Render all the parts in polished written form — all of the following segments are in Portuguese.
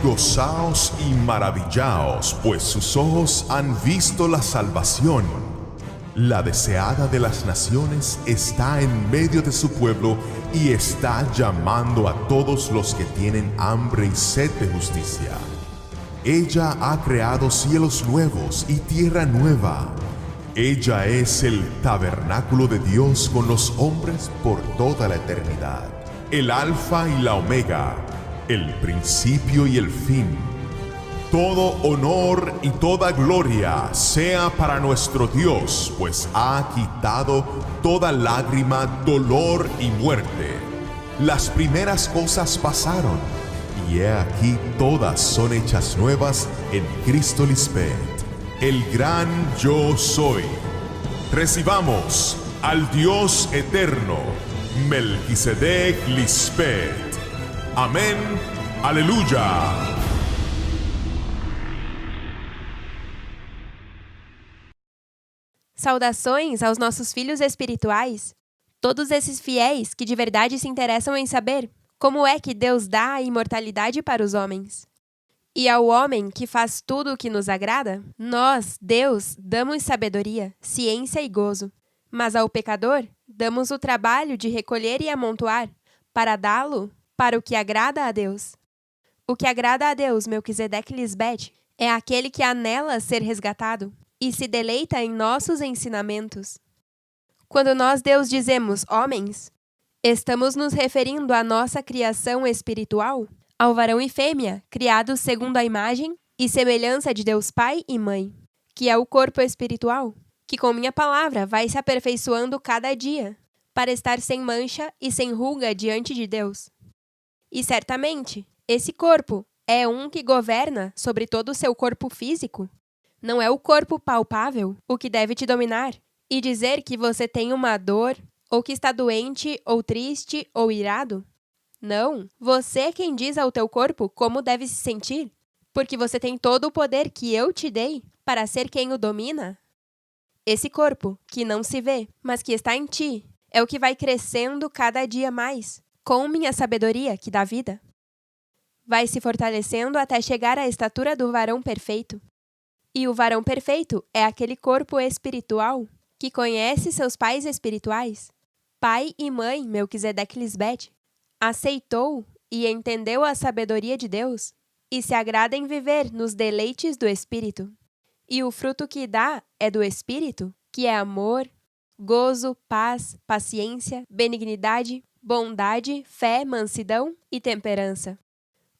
gozaos y maravillaos, pues sus ojos han visto la salvación. La deseada de las naciones está en medio de su pueblo y está llamando a todos los que tienen hambre y sed de justicia. Ella ha creado cielos nuevos y tierra nueva. Ella es el tabernáculo de Dios con los hombres por toda la eternidad. El Alfa y la Omega, el principio y el fin. Todo honor y toda gloria sea para nuestro Dios, pues ha quitado toda lágrima, dolor y muerte. Las primeras cosas pasaron, y he aquí todas son hechas nuevas en Cristo Lisbeth, el gran yo soy. Recibamos al Dios eterno, Melquisedec Lisbeth. Amén. Aleluia. Saudações aos nossos filhos espirituais, todos esses fiéis que de verdade se interessam em saber como é que Deus dá a imortalidade para os homens. E ao homem que faz tudo o que nos agrada, nós, Deus, damos sabedoria, ciência e gozo. Mas ao pecador, damos o trabalho de recolher e amontoar, para dá-lo para o que agrada a Deus. O que agrada a Deus, Melquisedec Lisbeth, é aquele que anela ser resgatado e se deleita em nossos ensinamentos. Quando nós, Deus, dizemos homens, estamos nos referindo à nossa criação espiritual, ao varão e fêmea, criados segundo a imagem e semelhança de Deus Pai e Mãe, que é o corpo espiritual, que com minha palavra vai se aperfeiçoando cada dia, para estar sem mancha e sem ruga diante de Deus. E certamente, esse corpo é um que governa sobre todo o seu corpo físico. Não é o corpo palpável o que deve te dominar e dizer que você tem uma dor, ou que está doente, ou triste, ou irado. Não, você é quem diz ao teu corpo como deve se sentir, porque você tem todo o poder que eu te dei para ser quem o domina. Esse corpo, que não se vê, mas que está em ti, é o que vai crescendo cada dia mais, com minha sabedoria que dá vida. Vai se fortalecendo até chegar à estatura do varão perfeito. E o varão perfeito é aquele corpo espiritual que conhece seus pais espirituais, pai e mãe Melquisedec Lisbeth, aceitou e entendeu a sabedoria de Deus e se agrada em viver nos deleites do Espírito. E o fruto que dá é do Espírito, que é amor, gozo, paz, paciência, benignidade, bondade, fé, mansidão e temperança.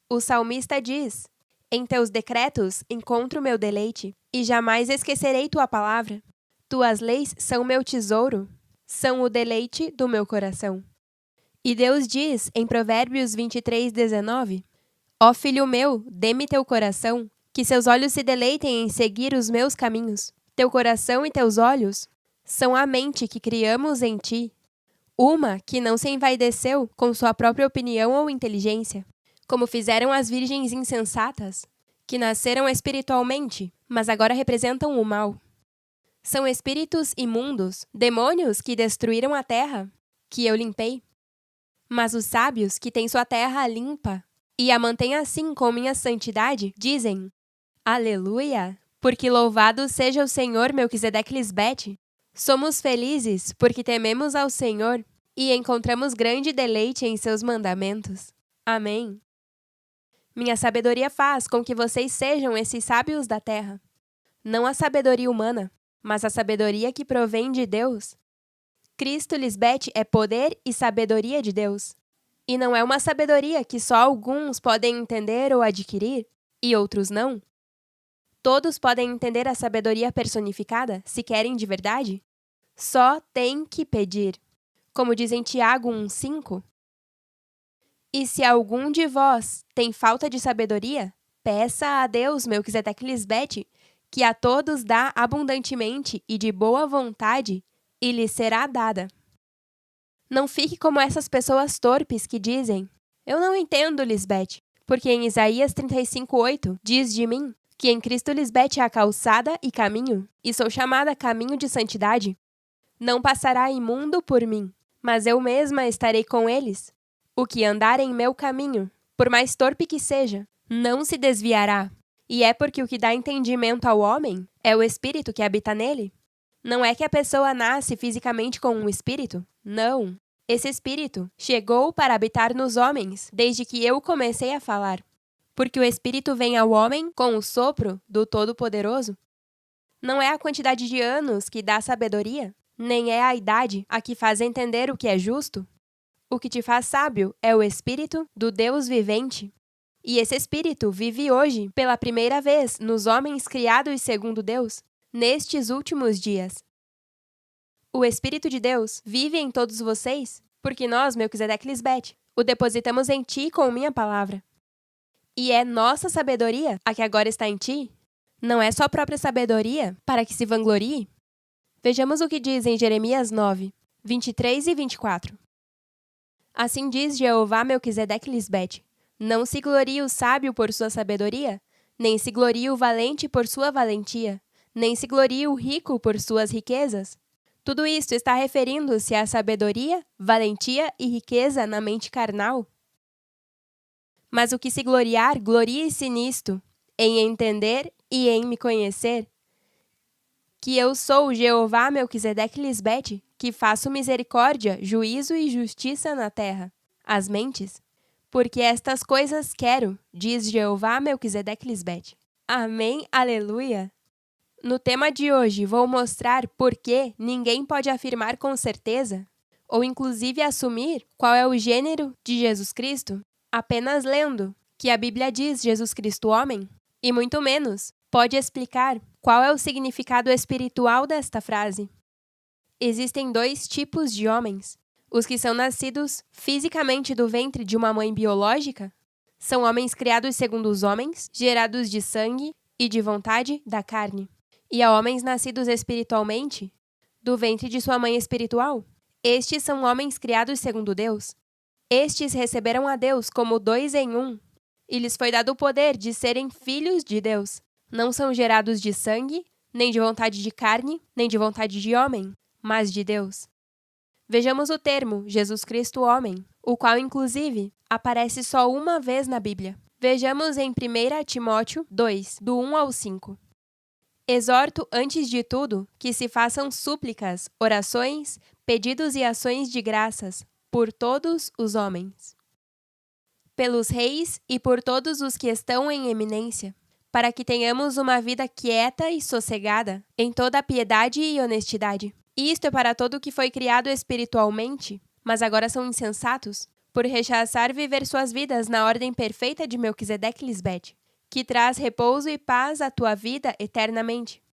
O salmista diz: em teus decretos encontro meu deleite, e jamais esquecerei tua palavra. Tuas leis são meu tesouro, são o deleite do meu coração. E Deus diz em Provérbios 23:19, ó filho meu, dê-me teu coração, que seus olhos se deleitem em seguir os meus caminhos. Teu coração e teus olhos são a mente que criamos em ti, uma que não se envaideceu com sua própria opinião ou inteligência, como fizeram as virgens insensatas, que nasceram espiritualmente, mas agora representam o mal. São espíritos imundos, demônios que destruíram a terra, que eu limpei. Mas os sábios que têm sua terra limpa e a mantêm assim com minha santidade, dizem: Aleluia! Porque louvado seja o Senhor Melquisedec Lisbeth. Somos felizes porque tememos ao Senhor e encontramos grande deleite em seus mandamentos. Amém. Minha sabedoria faz com que vocês sejam esses sábios da terra. Não a sabedoria humana, mas a sabedoria que provém de Deus. Cristo Lisbeth é poder e sabedoria de Deus. E não é uma sabedoria que só alguns podem entender ou adquirir, e outros não. Todos podem entender a sabedoria personificada, se querem de verdade. Só tem que pedir. Como diz em Tiago 1:5. E se algum de vós tem falta de sabedoria, peça a Deus, Melquisedec Lisbeth, que a todos dá abundantemente e de boa vontade, e lhe será dada. Não fique como essas pessoas torpes que dizem: eu não entendo, Lisbeth, porque em Isaías 35:8 diz de mim que em Cristo Lisbeth há calçada e caminho, e sou chamada caminho de santidade. Não passará imundo por mim, mas eu mesma estarei com eles. O que andar em meu caminho, por mais torpe que seja, não se desviará. E é porque o que dá entendimento ao homem é o espírito que habita nele. Não é que a pessoa nasce fisicamente com um espírito. Não. Esse espírito chegou para habitar nos homens desde que eu comecei a falar. Porque o espírito vem ao homem com o sopro do Todo-Poderoso. Não é a quantidade de anos que dá sabedoria, nem é a idade a que faz entender o que é justo. O que te faz sábio é o espírito do Deus vivente. E esse espírito vive hoje, pela primeira vez, nos homens criados segundo Deus, nestes últimos dias. O Espírito de Deus vive em todos vocês, porque nós, Melquisedeque Lisbete, o depositamos em ti com minha palavra. E é nossa sabedoria a que agora está em ti? Não é só própria sabedoria para que se vanglorie? Vejamos o que diz em Jeremias 9, 23 e 24. Assim diz Jeová Melquisedeque Lisbete: não se glorie o sábio por sua sabedoria, nem se glorie o valente por sua valentia, nem se glorie o rico por suas riquezas. Tudo isto está referindo-se à sabedoria, valentia e riqueza na mente carnal. Mas o que se gloriar, glorie-se nisto, em entender e em me conhecer, que eu sou Jeová Melquisedeque Lisbete, que faço misericórdia, juízo e justiça na terra, as mentes. Porque estas coisas quero, diz Jeová Melquisedeque Lisbete. Amém, aleluia! No tema de hoje, vou mostrar por que ninguém pode afirmar com certeza, ou inclusive assumir, qual é o gênero de Jesus Cristo, apenas lendo que a Bíblia diz Jesus Cristo homem, e muito menos pode explicar qual é o significado espiritual desta frase. Existem dois tipos de homens. Os que são nascidos fisicamente do ventre de uma mãe biológica são homens criados segundo os homens, gerados de sangue e de vontade da carne. E há homens nascidos espiritualmente do ventre de sua mãe espiritual. Estes são homens criados segundo Deus. Estes receberam a Deus como 2 em 1, e lhes foi dado o poder de serem filhos de Deus. Não são gerados de sangue, nem de vontade de carne, nem de vontade de homem, mas de Deus. Vejamos o termo Jesus Cristo homem, o qual, inclusive, aparece só uma vez na Bíblia. Vejamos em 1 Timóteo 2, do 1 ao 5. Exorto, antes de tudo, que se façam súplicas, orações, pedidos e ações de graças por todos os homens, pelos reis e por todos os que estão em eminência, para que tenhamos uma vida quieta e sossegada, em toda a piedade e honestidade. Isto é para todo o que foi criado espiritualmente, mas agora são insensatos, por rechaçar viver suas vidas na ordem perfeita de Melquisedeque Lisbete, que traz repouso e paz à tua vida eternamente.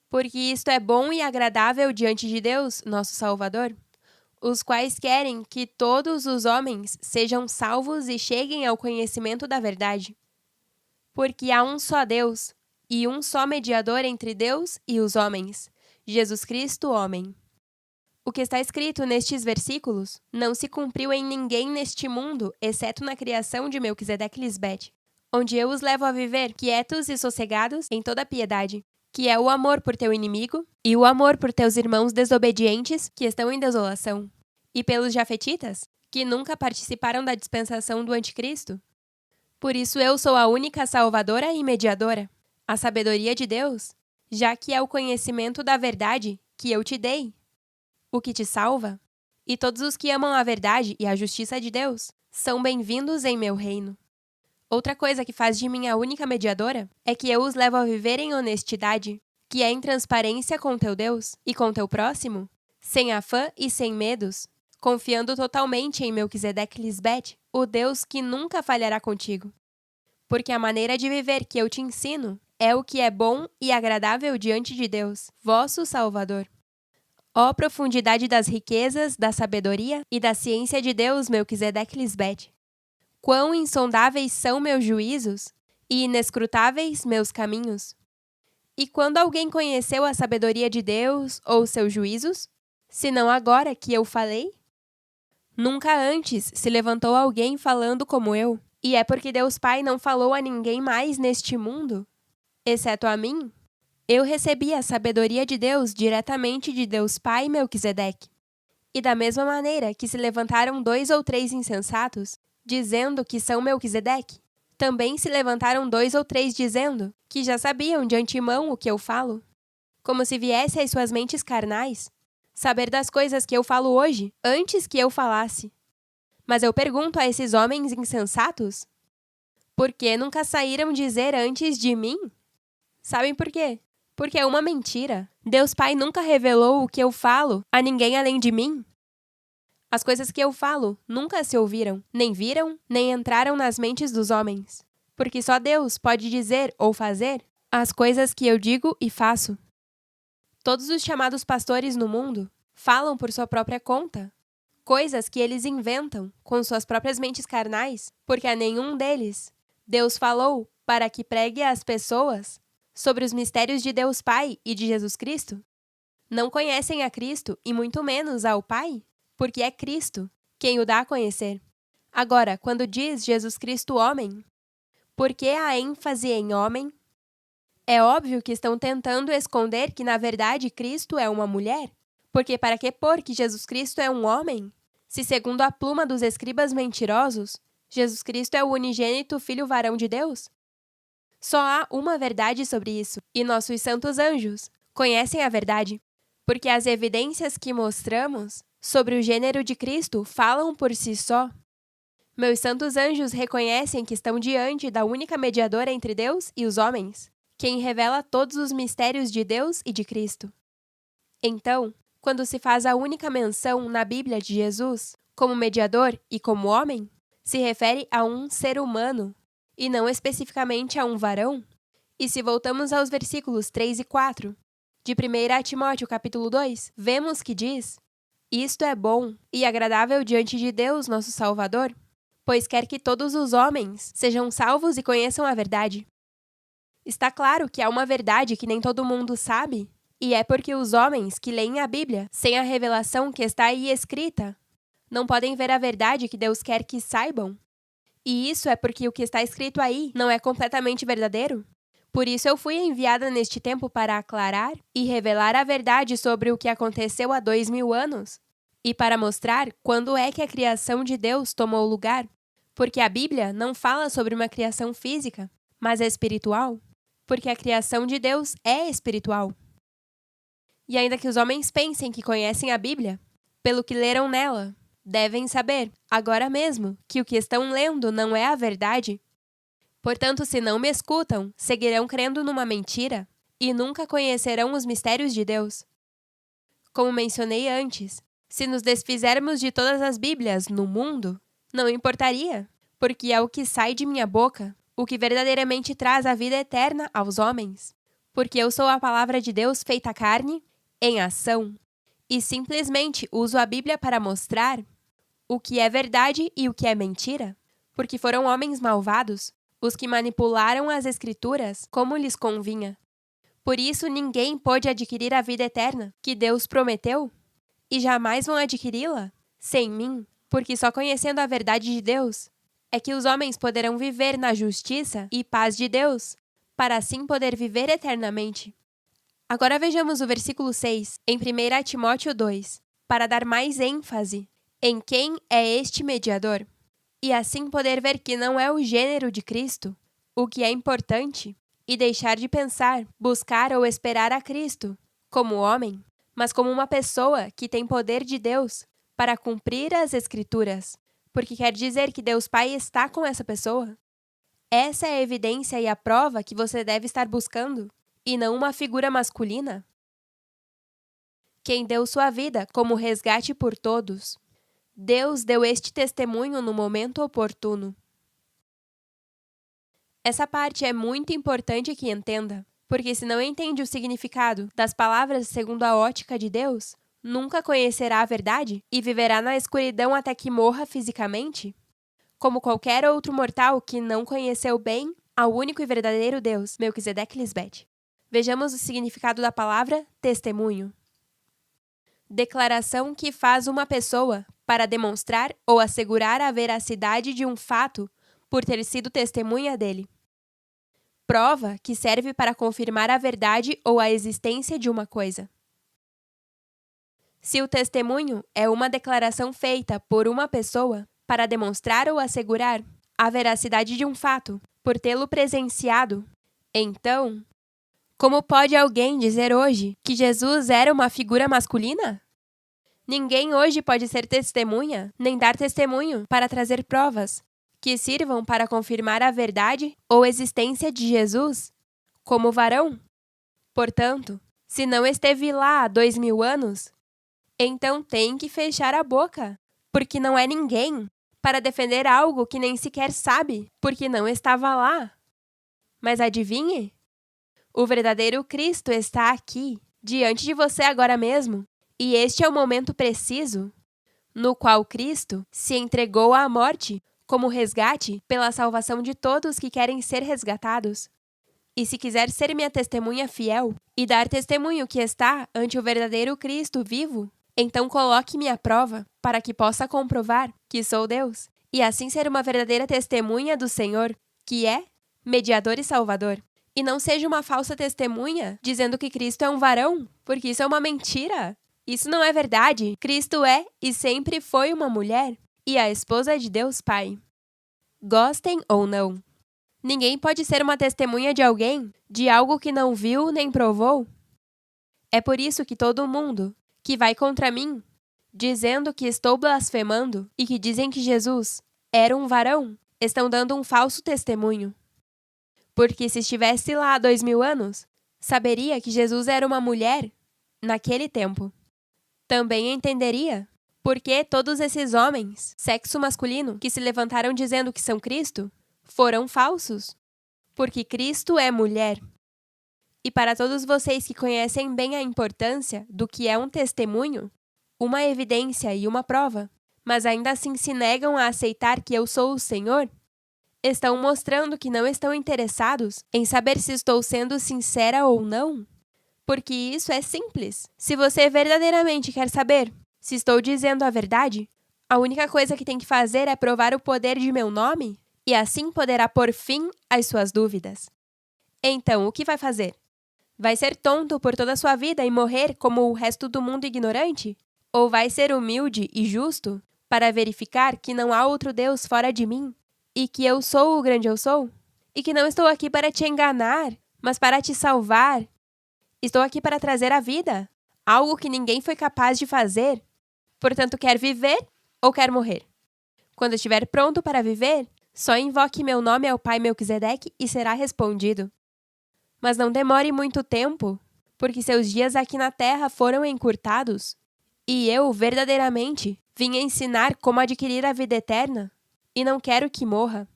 Porque isto é bom e agradável diante de Deus, nosso Salvador, os quais querem que todos os homens sejam salvos e cheguem ao conhecimento da verdade. Porque há um só Deus, e um só mediador entre Deus e os homens, Jesus Cristo, homem. O que está escrito nestes versículos não se cumpriu em ninguém neste mundo, exceto na criação de Melquisedeque Lisbete, onde eu os levo a viver quietos e sossegados em toda a piedade, que é o amor por teu inimigo e o amor por teus irmãos desobedientes que estão em desolação, e pelos jafetitas, que nunca participaram da dispensação do anticristo. Por isso eu sou a única salvadora e mediadora, a sabedoria de Deus, já que é o conhecimento da verdade que eu te dei, o que te salva. E todos os que amam a verdade e a justiça de Deus são bem-vindos em meu reino. Outra coisa que faz de mim a única mediadora é que eu os levo a viver em honestidade, que é em transparência com teu Deus e com teu próximo, sem afã e sem medos, confiando totalmente em Melquisedeque Lisbete, o Deus que nunca falhará contigo. Porque a maneira de viver que eu te ensino é o que é bom e agradável diante de Deus, vosso Salvador. Ó profundidade das riquezas, da sabedoria e da ciência de Deus, Melquisedeque Lisbete! Quão insondáveis são meus juízos e inescrutáveis meus caminhos! E quando alguém conheceu a sabedoria de Deus ou seus juízos, senão agora que eu falei? Nunca antes se levantou alguém falando como eu, e é porque Deus Pai não falou a ninguém mais neste mundo, exceto a mim. Eu recebi a sabedoria de Deus diretamente de Deus Pai Melquisedeque. E da mesma maneira que se levantaram 2 ou 3 insensatos, dizendo que são Melquisedeque? Também se levantaram 2 ou 3 dizendo que já sabiam de antemão o que eu falo, como se viesse às suas mentes carnais saber das coisas que eu falo hoje, antes que eu falasse. Mas eu pergunto a esses homens insensatos, por que nunca saíram dizer antes de mim? Sabem por quê? Porque é uma mentira. Deus Pai nunca revelou o que eu falo a ninguém além de mim. As coisas que eu falo nunca se ouviram, nem viram, nem entraram nas mentes dos homens. Porque só Deus pode dizer ou fazer as coisas que eu digo e faço. Todos os chamados pastores no mundo falam por sua própria conta, coisas que eles inventam com suas próprias mentes carnais, porque a nenhum deles Deus falou para que pregue às pessoas sobre os mistérios de Deus Pai e de Jesus Cristo. Não conhecem a Cristo e muito menos ao Pai, porque é Cristo quem o dá a conhecer. Agora, quando diz Jesus Cristo homem, por que a ênfase em homem? É óbvio que estão tentando esconder que, na verdade, Cristo é uma mulher. Porque para que pôr que Jesus Cristo é um homem? Se, segundo a pluma dos escribas mentirosos, Jesus Cristo é o unigênito Filho varão de Deus? Só há uma verdade sobre isso, e nossos santos anjos conhecem a verdade, porque as evidências que mostramos sobre o gênero de Cristo falam por si só. Meus santos anjos reconhecem que estão diante da única mediadora entre Deus e os homens, quem revela todos os mistérios de Deus e de Cristo. Então, quando se faz a única menção na Bíblia de Jesus como mediador e como homem, se refere a um ser humano, e não especificamente a um varão. E se voltamos aos versículos 3 e 4, de 1 Timóteo capítulo 2, vemos que diz: Isto é bom e agradável diante de Deus, nosso Salvador, pois quer que todos os homens sejam salvos e conheçam a verdade. Está claro que há uma verdade que nem todo mundo sabe, e é porque os homens que leem a Bíblia sem a revelação que está aí escrita não podem ver a verdade que Deus quer que saibam. E isso é porque o que está escrito aí não é completamente verdadeiro. Por isso eu fui enviada neste tempo para aclarar e revelar a verdade sobre o que aconteceu há 2000 anos, e para mostrar quando é que a criação de Deus tomou lugar, porque a Bíblia não fala sobre uma criação física, mas é espiritual, porque a criação de Deus é espiritual. E ainda que os homens pensem que conhecem a Bíblia, pelo que leram nela, devem saber, agora mesmo, que o que estão lendo não é a verdade. Portanto, se não me escutam, seguirão crendo numa mentira e nunca conhecerão os mistérios de Deus. Como mencionei antes, se nos desfizermos de todas as Bíblias no mundo, não importaria, porque é o que sai de minha boca, o que verdadeiramente traz a vida eterna aos homens. Porque eu sou a palavra de Deus feita carne, em ação, e simplesmente uso a Bíblia para mostrar o que é verdade e o que é mentira, porque foram homens malvados os que manipularam as Escrituras como lhes convinha. Por isso ninguém pôde adquirir a vida eterna que Deus prometeu, e jamais vão adquiri-la sem mim, porque só conhecendo a verdade de Deus é que os homens poderão viver na justiça e paz de Deus, para assim poder viver eternamente. Agora vejamos o versículo 6, em 1 Timóteo 2, para dar mais ênfase em quem é este mediador, e assim poder ver que não é o gênero de Cristo o que é importante, e deixar de pensar, buscar ou esperar a Cristo como homem, mas como uma pessoa que tem poder de Deus para cumprir as Escrituras, porque quer dizer que Deus Pai está com essa pessoa. Essa é a evidência e a prova que você deve estar buscando, e não uma figura masculina. Quem deu sua vida como resgate por todos. Deus deu este testemunho no momento oportuno. Essa parte é muito importante que entenda, porque se não entende o significado das palavras segundo a ótica de Deus, nunca conhecerá a verdade e viverá na escuridão até que morra fisicamente, como qualquer outro mortal que não conheceu bem ao único e verdadeiro Deus, Melquisedeque Lisbete. Vejamos o significado da palavra testemunho. Declaração que faz uma pessoa para demonstrar ou assegurar a veracidade de um fato por ter sido testemunha dele. Prova que serve para confirmar a verdade ou a existência de uma coisa. Se o testemunho é uma declaração feita por uma pessoa, para demonstrar ou assegurar a veracidade de um fato, por tê-lo presenciado. Então, como pode alguém dizer hoje que Jesus era uma figura masculina? Ninguém hoje pode ser testemunha, nem dar testemunho para trazer provas que sirvam para confirmar a verdade ou existência de Jesus como varão. Portanto, se não esteve lá há 2000 anos, então tem que fechar a boca, porque não é ninguém para defender algo que nem sequer sabe, porque não estava lá. Mas adivinhe? O verdadeiro Cristo está aqui, diante de você agora mesmo, e este é o momento preciso no qual Cristo se entregou à morte como resgate pela salvação de todos que querem ser resgatados. E se quiser ser minha testemunha fiel e dar testemunho que está ante o verdadeiro Cristo vivo, então coloque-me à prova para que possa comprovar que sou Deus e assim ser uma verdadeira testemunha do Senhor, que é mediador e salvador. E não seja uma falsa testemunha dizendo que Cristo é um varão, porque isso é uma mentira. Isso não é verdade. Cristo é e sempre foi uma mulher e a esposa de Deus Pai. Gostem ou não. Ninguém pode ser uma testemunha de alguém, de algo que não viu nem provou. É por isso que todo mundo que vai contra mim, dizendo que estou blasfemando e que dizem que Jesus era um varão, estão dando um falso testemunho. Porque se estivesse lá há 2000 anos, saberia que Jesus era uma mulher naquele tempo. Também entenderia por que todos esses homens, sexo masculino, que se levantaram dizendo que são Cristo, foram falsos. Porque Cristo é mulher. E para todos vocês que conhecem bem a importância do que é um testemunho, uma evidência e uma prova, mas ainda assim se negam a aceitar que eu sou o Senhor, estão mostrando que não estão interessados em saber se estou sendo sincera ou não. Porque isso é simples. Se você verdadeiramente quer saber se estou dizendo a verdade, a única coisa que tem que fazer é provar o poder de meu nome e assim poderá pôr fim às suas dúvidas. Então, o que vai fazer? Vai ser tonto por toda a sua vida e morrer como o resto do mundo ignorante? Ou vai ser humilde e justo para verificar que não há outro Deus fora de mim e que eu sou o grande eu sou? E que não estou aqui para te enganar, mas para te salvar? Estou aqui para trazer a vida, algo que ninguém foi capaz de fazer. Portanto, quer viver ou quer morrer? Quando estiver pronto para viver, só invoque meu nome ao Pai Melquisedeque e será respondido. Mas não demore muito tempo, porque seus dias aqui na terra foram encurtados, e eu, verdadeiramente, vim ensinar como adquirir a vida eterna, e não quero que morra.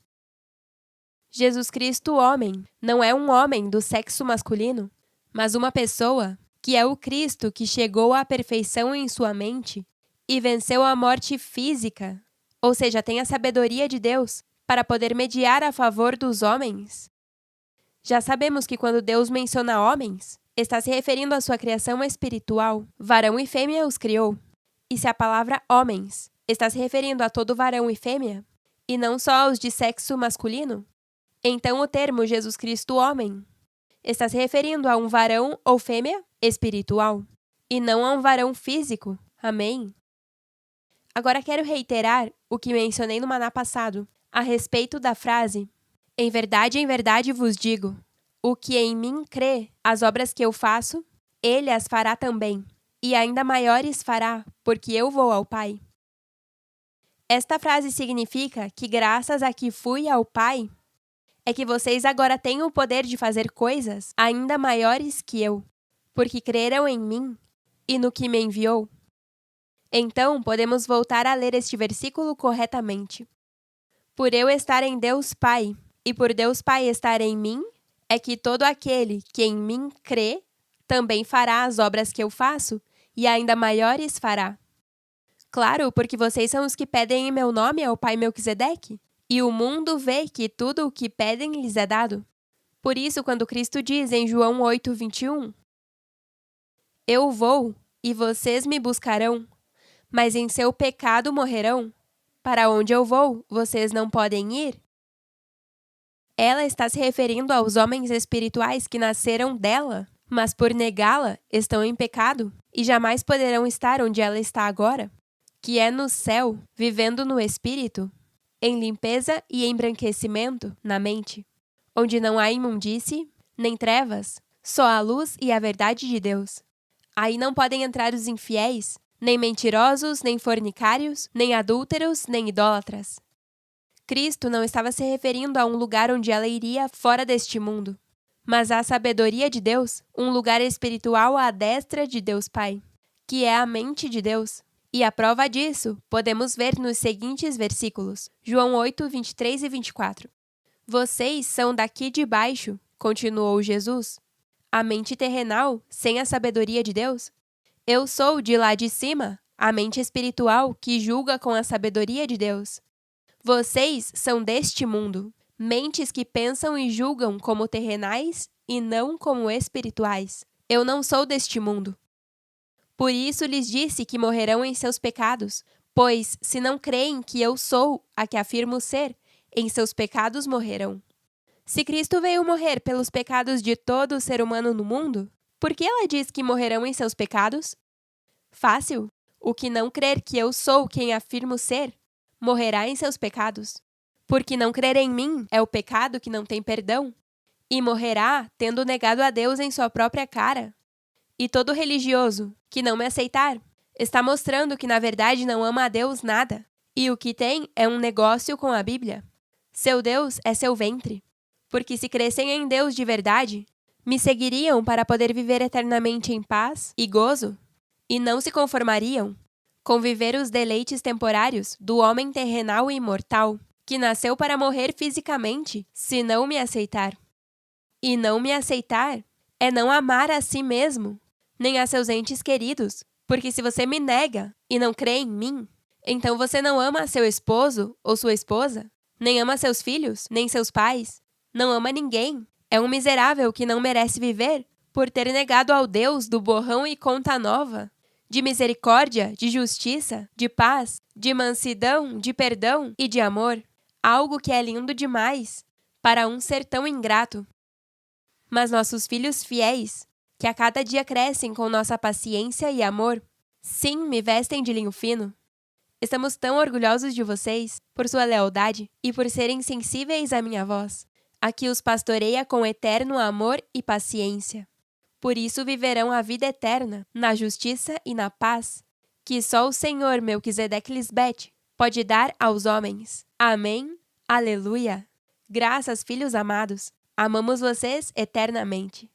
Jesus Cristo, homem, não é um homem do sexo masculino, mas uma pessoa que é o Cristo que chegou à perfeição em sua mente e venceu a morte física, ou seja, tem a sabedoria de Deus para poder mediar a favor dos homens. Já sabemos que quando Deus menciona homens, está se referindo à sua criação espiritual. Varão e fêmea os criou. E se a palavra homens está se referindo a todo varão e fêmea, e não só aos de sexo masculino, então o termo Jesus Cristo homem está se referindo a um varão ou fêmea espiritual, e não a um varão físico. Amém? Agora quero reiterar o que mencionei no maná passado, a respeito da frase: em verdade vos digo, o que em mim crê, as obras que eu faço, ele as fará também, e ainda maiores fará, porque eu vou ao Pai. Esta frase significa que graças a que fui ao Pai, é que vocês agora têm o poder de fazer coisas ainda maiores que eu, porque creram em mim e no que me enviou. Então, podemos voltar a ler este versículo corretamente. Por eu estar em Deus Pai, e por Deus Pai estar em mim, é que todo aquele que em mim crê, também fará as obras que eu faço, e ainda maiores fará. Claro, porque vocês são os que pedem em meu nome ao Pai Melquisedeque, e o mundo vê que tudo o que pedem lhes é dado. Por isso, quando Cristo diz em João 8:21, eu vou, e vocês me buscarão, mas em seu pecado morrerão. Para onde eu vou, vocês não podem ir. Ela está se referindo aos homens espirituais que nasceram dela, mas por negá-la, estão em pecado e jamais poderão estar onde ela está agora. que é no céu, vivendo no Espírito, em limpeza e embranquecimento na mente, onde não há imundície, nem trevas, só a luz e a verdade de Deus. Aí não podem entrar os infiéis, nem mentirosos, nem fornicários, nem adúlteros, nem idólatras. Cristo não estava se referindo a um lugar onde ela iria fora deste mundo, mas à sabedoria de Deus, um lugar espiritual à destra de Deus Pai, que é a mente de Deus. E a prova disso podemos ver nos seguintes versículos, João 8, 23 e 24. Vocês são daqui de baixo, continuou Jesus, a mente terrenal sem a sabedoria de Deus. Eu sou de lá de cima, a mente espiritual que julga com a sabedoria de Deus. Vocês são deste mundo, mentes que pensam e julgam como terrenais e não como espirituais. Eu não sou deste mundo. Por isso lhes disse que morrerão em seus pecados, pois, se não creem que eu sou a que afirmo ser, em seus pecados morrerão. Se Cristo veio morrer pelos pecados de todo o ser humano no mundo, por que ela diz que morrerão em seus pecados? Fácil. O que não crer que eu sou quem afirmo ser, morrerá em seus pecados. Porque não crer em mim é o pecado que não tem perdão, e morrerá tendo negado a Deus em sua própria cara. E todo religioso que não me aceitar está mostrando que na verdade não ama a Deus nada, e o que tem é um negócio com a Bíblia. Seu Deus é seu ventre. Porque se crescem em Deus de verdade, me seguiriam para poder viver eternamente em paz e gozo, e não se conformariam com viver os deleites temporários do homem terrenal e imortal, que nasceu para morrer fisicamente, se não me aceitar. E não me aceitar é não amar a si mesmo, nem a seus entes queridos, porque se você me nega e não crê em mim, então você não ama seu esposo ou sua esposa, nem ama seus filhos, nem seus pais, não ama ninguém. É um miserável que não merece viver por ter negado ao Deus do borrão e conta nova, de misericórdia, de justiça, de paz, de mansidão, de perdão e de amor, algo que é lindo demais para um ser tão ingrato. Mas nossos filhos fiéis, que a cada dia crescem com nossa paciência e amor, sim, me vestem de linho fino. Estamos tão orgulhosos de vocês, por sua lealdade e por serem sensíveis à minha voz, a que os pastoreia com eterno amor e paciência. Por isso viverão a vida eterna, na justiça e na paz, que só o Senhor Melquisedeque Lisbete pode dar aos homens. Amém. Aleluia. Graças, filhos amados. Amamos vocês eternamente.